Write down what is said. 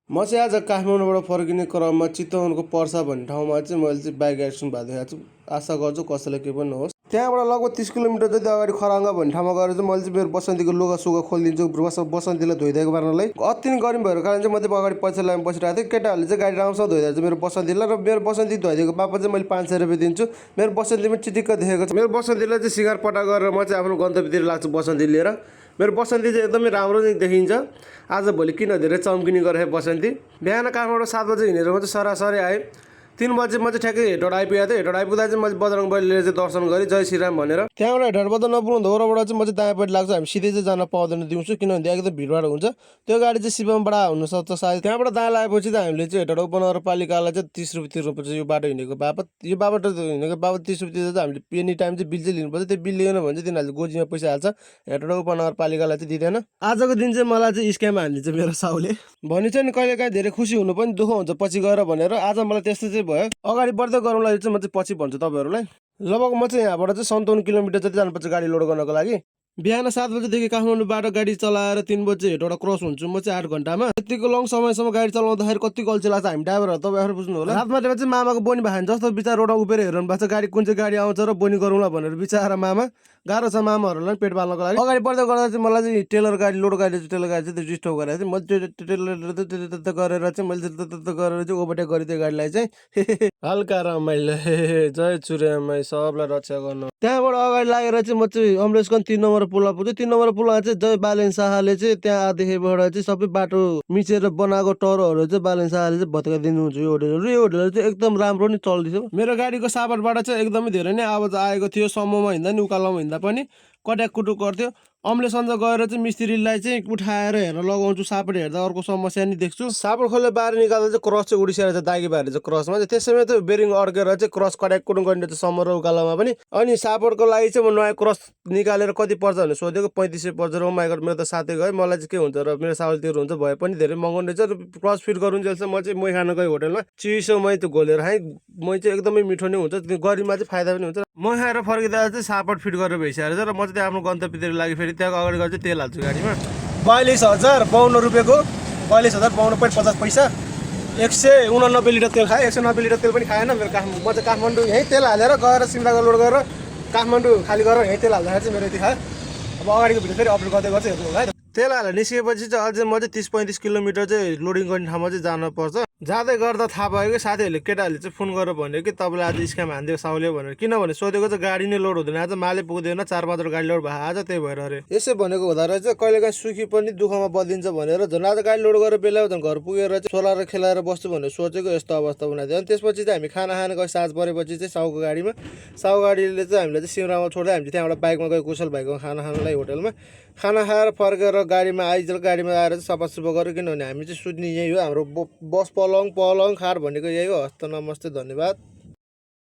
म चाहिँ आज काठमाडौँबाट फर्किने क्रममा चितवनको पर्सा भन्ने ठाउँमा चाहिँ मैले चाहिँ बाइक एक्सिडेन्ट भएको देखाएको छु। आशा गर्छु कसैलाई केही पनि नहोस्। त्यहाँबाट लगभग 30 किलोमिटर जति अगाडि खराङ्गा भन्ने ठाउँमा गएर चाहिँ मैले चाहिँ मेरो बसन्तीको लुगा सुगा खोलिदिन्छु बसन्तीलाई धोइदिएको पार्नलाई। अति नै गर्मी भएको कारण चाहिँ म चाहिँ अगाडि पछि लाइन बसिरहेको थिएँ। केटाहरूले चाहिँ गाडी राम्रोसँग धोइदिएको चाहिँ मेरो बसन्तीलाई र मेरो बसन्ती धोइदिएको बापत चाहिँ मैले 500 रुपियाँ दिन्छु। मेरो बसन्तीमा चिटिक्क देखेको छ। मेरो बसन्तीलाई चाहिँ सिँगार पटा गरेर म चाहिँ आफ्नो गन्तव्यतिर लाग्छु बसन्ती लिएर। मेरो बसन्ती चाहिँ एकदमै राम्रो नै देखिन्छ। आज भोलि किन धेरै चम्किने गरेँ बसन्ती। बिहान काठमाडौँ 7 बजे हिँडेर म चाहिँ सरासरी आएँ। 3 बजे म चाहिँ ठ्याक्कै हेटौँड आइपुगेको थिएँ। हेटौँड आइपुग्दा चाहिँ मैले बजरङ बलीले चाहिँ दर्शन गरेँ जय श्रीराम भनेर। त्यहाँबाट हेटौँडबाट नपुग्नु होरबाट चाहिँ म चाहिँ दायाँपट्टि लाग्छु। हामी सिधै चाहिँ जान पाउँदैन दिउँसो, किनभने एकदम भिडभाड हुन्छ। त्यो गाडी चाहिँ शिवमबाट हुनसक्छ सायद। त्यहाँबाट दायाँ लागेपछि चाहिँ हामीले चाहिँ हेटौँड उपनगरपालिकालाई चाहिँ 30 रुपियाँ तिर्नुपर्छ यो बाटो हिँडेको बापत। यो बाटो हिँडेको बापत 30 रुपियाँ चाहिँ हामीले एनी टाइम चाहिँ बिल चाहिँ लिनुपर्छ। त्यो बिल लिएन भने चाहिँ तिनीहरूले गोजीमा पैसा हाल्छ। हेटौँड उपनगरपालिकालाई चाहिँ दिँदैन। आजको दिन चाहिँ मलाई चाहिँ स्क्याम हानिदिन्छ मेरो साउले। भनिन्छ नि कहिलेकाहीँ धेरै खुसी हुनु पनि दुःख हुन्छ पछि गएर भनेर। आज मलाई त्यस्तो चाहिँ भयो। अगाडि बढ्दै गरौँला चाहिँ म चाहिँ पछि भन्छु तपाईँहरूलाई। लगभग म चाहिँ यहाँबाट चाहिँ 57 किलोमिटर जति जानुपर्छ गाडी लोड गर्नको लागि। बिहान 7 बजेदेखि काठमाडौँबाट गाडी चलाएर 3 बजे हेटौँडा क्रस हुन्छु म चाहिँ 8 घन्टामा। यतिको लङ समयसम्म गाडी चलाउँदाखेरि कति गल्छी लाग्छ हामी ड्राइभरहरू तपाईँहरू बुझ्नु होला। रातमा चाहिँ मामाको बोनी भाइन जस्तो बिचार रोडमा उभिएर हेर्नु भएको छ गाडी कुन चाहिँ गाडी आउँछ र बोनी गरौँला भनेर बिचारा मामा। गाह्रो छ मामाहरूलाई पेट पाल्नको लागि। अगाडि बढ्दै गर्दा चाहिँ मलाई चाहिँ टेलर गाडी लोड गाडी टेलर गाडी चाहिँ डिस्टर्ब गरेर चाहिँ मैले टेलर गरेर चाहिँ मैले गरेर चाहिँ ओभरटेक गरेँ त्यो गाडीलाई चाहिँ। हल्का रमाइलो जय चुरेमाई सबलाई रक्षा गर्नु। त्यहाँबाट अगाडि लागेर चाहिँ म चाहिँ अमरेशगञ्ज 3 नम्बर पुलमा पुग्छु। 3 नम्बर पुलमा चाहिँ जय बालेन शाहले चाहिँ त्यहाँदेखिबाट चाहिँ सबै बाटो मिचेर बनाएको टरहरू चाहिँ बालेन शाहले चाहिँ भत्काइदिनुहुन्छ यो होटलहरू। यो होटलहरू चाहिँ एकदम राम्रो नै चल्दैछ। मेरो गाडीको सापटबाट चाहिँ एकदमै धेरै नै आवाज आएको थियो। समूहमा हिँड्दा नि उकालोमा हिँड्दा पनि कट्याक कुटुक गर्थ्यो। अम्लेसन्ज गएर चाहिँ मिस्त्रीलाई चाहिँ उठाएर हेर्न लगाउँछु। सापट हेर्दा अर्को समस्या नि देख्छु। सापट खोलेर बाहिर निकाल्दा चाहिँ क्रस चाहिँ उडिसकेर चाहिँ दागी बाहिर चाहिँ क्रसमा चाहिँ त्यसैमा चाहिँ बेरिङ अड्केर चाहिँ क्रस कट्याक कुटुक गर्ने चाहिँ समर र उकालोमा पनि। अनि सापटको लागि चाहिँ म नयाँ क्रस निकालेर कति पर्छ भनेर सोधेको 3500 पर्छ र माइगड मेरो त साथै गयो। मलाई चाहिँ के हुन्छ र मेरो साउल तिर्नु हुन्छ भए पनि धेरै महँगो रहेछ र क्रस फिट गरुन् जसले म चाहिँ मै खान गएँ होटलमा। चिसो मै त्यो घोलेर खाएँ। मै चाहिँ एकदमै मिठो नै हुन्छ। त्यो गरिमा चाहिँ फाइदा पनि हुन्छ। म खाएर फर्किँदा चाहिँ सापट फिट गरेर भइसकेको छ र म चाहिँ आफ्नो गन्तव्यतिर लागि फेरि त्यहाँ अगाडि गएर चाहिँ तेल हाल्छु गाडीमा। 42,052 रुपियाँको 42,052.50 पैसा। 189 लिटर तेल खाएँ। 190 लिटर तेल पनि खाएन मेरो। म चाहिँ काठमाडौँ यहीँ तेल हालेर गएर सिमलाको लोड गरेर काठमाडौँ खाली गरेर यहीँ तेल हाल्दाखेरि चाहिँ मेरो यति खायो। अब अगाडिको भिडियो फेरि अपलोड गर्दै गर्छु हेर्नु होला है। तेल हालेर निस्केपछि चाहिँ अझै म चाहिँ 30-35 किलोमिटर चाहिँ लोडिङ गर्ने ठाउँमा चाहिँ जानुपर्छ। जाँदै गर्दा थाहा भयो कि साथीहरूले केटाहरूले चाहिँ फोन गरेर भन्यो कि तपाईँलाई आज स्क्याम हानिदियो साउले भनेर। किनभने सोधेको चाहिँ गाडी नै लोड हुँदैन आज माले पुग्दैन 4-5 गाडी लोड भयो आज त्यही भएर अरे। यसै भनेको हुँदा रहेछ कहिलेकाहीँ सुखी पनि दुःखमा बदलिन्छ भनेर। झन् आज गाडी लोड गरेर बेला झन् घर पुगेर चाहिँ सोलाएर खेलाएर बस्छु भनेर सोचेको यस्तो अवस्था बनाइदियो। अनि त्यसपछि चाहिँ हामी खाना खान गयो। साँझ परेपछि चाहिँ साउको गाडीमा। साउ गाडीले चाहिँ हामीलाई चाहिँ सिमरामा छोड्दै हामी त्यहाँबाट बाइकमा गयो कुशल भाइको खाना खानलाई होटलमा। खाना खाएर फर्केर गाडीमा आइजेल गाडीमा आएर चाहिँ सफासुफा गऱ्यो। किनभने हामी चाहिँ सुत्ने यही हो हाम्रो बस पलङ खाट भनेको यही हो। हस्त नमस्ते धन्यवाद।